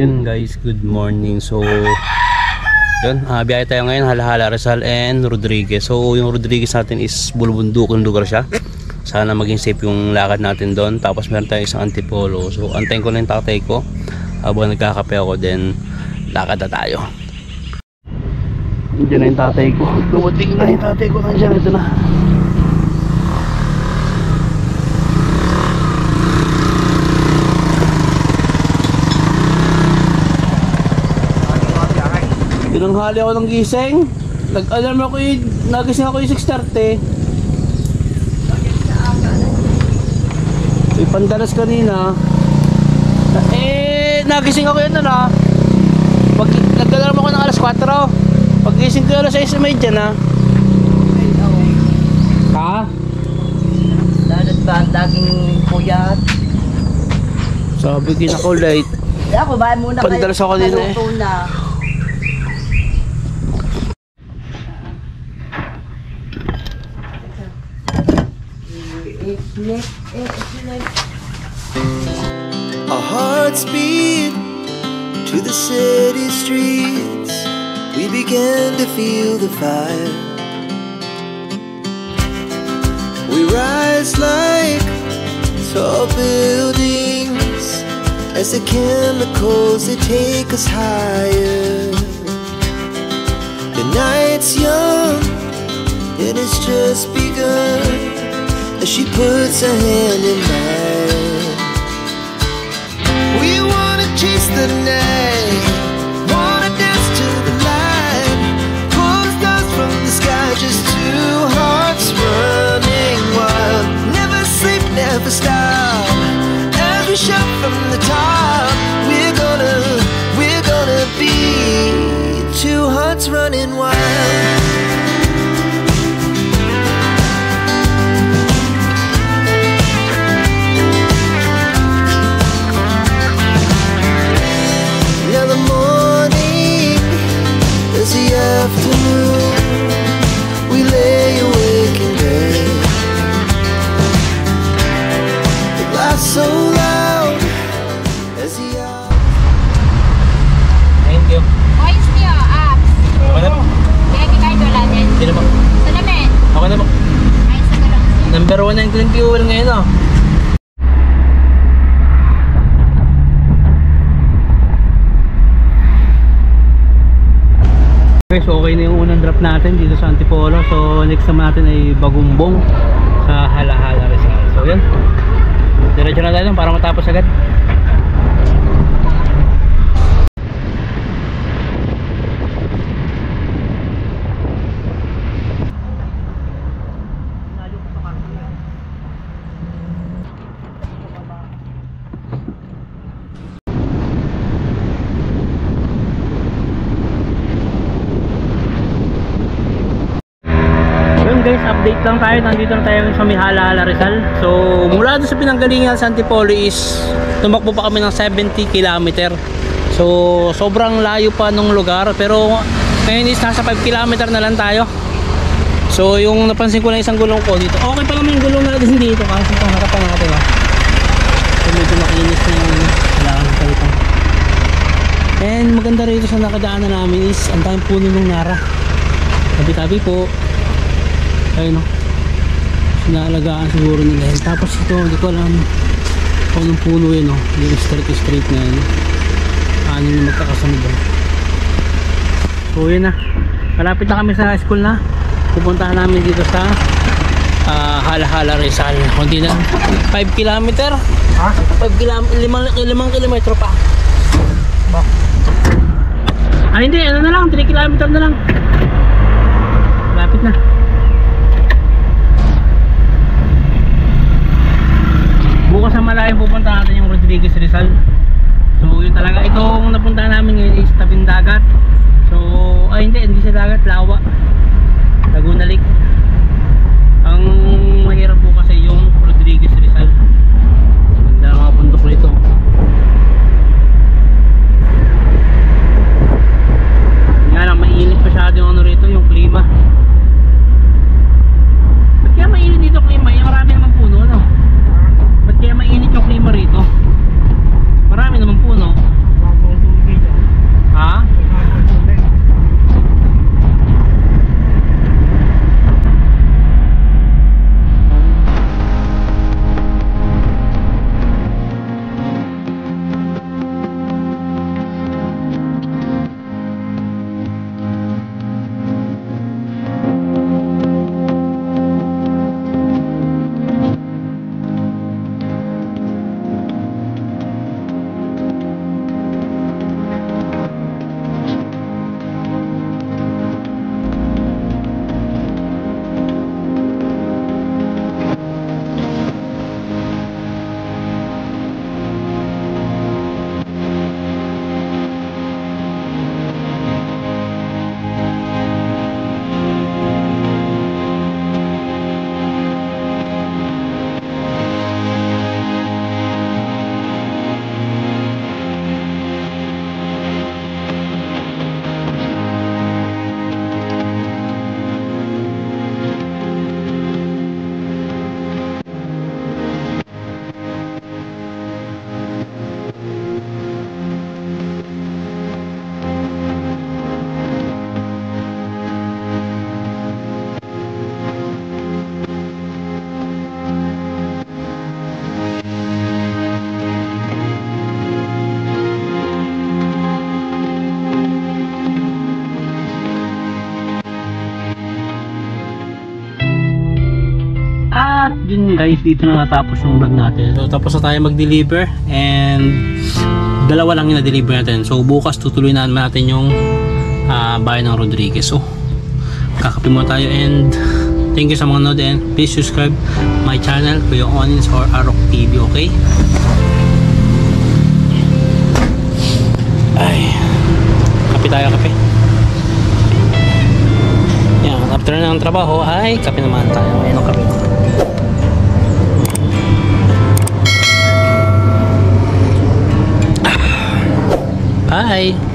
Yun guys, good morning. So yun, biyahe tayo ngayon, Hala-Hala, Rizal and Rodriguez. So yung Rodriguez natin is bulubundok yung lugar siya. Sana maging safe yung lakad natin doon. Tapos meron tayong isang Antipolo. So antayin ko na yung tatay ko habang nagkakape ako, then lakad na tayo. Diyan na yung tatay ko. Dumating na yung tatay ko. Nandiyan, ito na. Tinanghali ako ng gising. Nag-alarm ako yung, nagising ako yung 6:30. May pandalas kanina. Nagising ako yun na. Nag-alarm ako ng alas 4. Pag-gising ko yung alas 6:30 na. Ha? Dalat ba ang daging puyat? Sabi kinakulate. Ako ba muna kayo? Pandalas ako din eh. Our hearts beat to the city streets. We began to feel the fire. We rise like tall buildings as the chemicals they take us higher. The night's young, it has just begun. As she puts her hand in mine, we wanna chase the night, wanna dance to the light, pull the stars from the sky, just two hearts running wild. Never sleep, never stop, as we shout from the top. We're gonna be two hearts running wild. Afternoon, we lay awake in bed. The laughs so loud as the hour. Thank you. Ayos niyo, apps. Okay na po. Kaya kikain wala din. Hindi na po. Salamin. Okay na po. Ayos na lang. Number 1 na yung clean fuel ngayon oh. Okay, so okay na yung unang drop natin dito sa Antipolo. So next naman natin ay Bagumbong sa Hala-Hala, Rizal. So yan, diretso na tayo para matapos agad. Guys, update lang tayo. Nandito na tayo sa Hala-Hala, Rizal. So mula doon sa pinanggalingan sa Antipolo is tumakbo pa kami ng 70 km. So sobrang layo pa nung lugar, pero ngayon is nasa 5 km na lang tayo. So yung napansin ko lang isang gulong ko dito, okay pa naman yung gulong natin dito kasi itong harapan natin so medyo makinis na yung kailangan ko ito. And maganda rito sa nakadaanan namin is ang daming puno ng nara, tabi-tabi po. Ayun o, sinaalagaan siguro nila yan. Tapos ito, hindi ko alam kung anong puno yun o, yung straight na yun, ano yung magkakasunod o. So yun na, malapit na kami sa school na. Pupuntahan namin dito sa Hala-Hala, Rizal. Kundi na 5 km. 5 km, 5 kilometro pa. Ay hindi, ano na lang, 3 km na lang. Malapit na. Bukas na malayo pupunta natin yung Rodriguez, Rizal. So yun talaga, itong napunta namin ngayon is tabing dagat. So ay hindi sa dagat, lawa, Laguna Lake. Ang mahirap po kasi yung Rodriguez, Rizal. Ganda mga bundok nito. Nga lang, mainit masyado yung ano rito, yung klima. Ba't kaya mainit dito klima? Yung marami naman puno, no? Ba't kaya mainit yung klima rito? Marami naman puno. guys, dito na natapos yung vlog natin. So tapos na tayo mag-deliver and dalawa lang yung na-deliver natin. So bukas tutuloy na natin yung bayan ng Rodriguez. So kakape muna tayo and thank you sa mga nanood and please subscribe my channel, Kuya Onions or Arok TV, okay? Ay, kape tayo, kape. Yan, after na ng trabaho ay kape naman tayo. Ayun ang kape. Bye!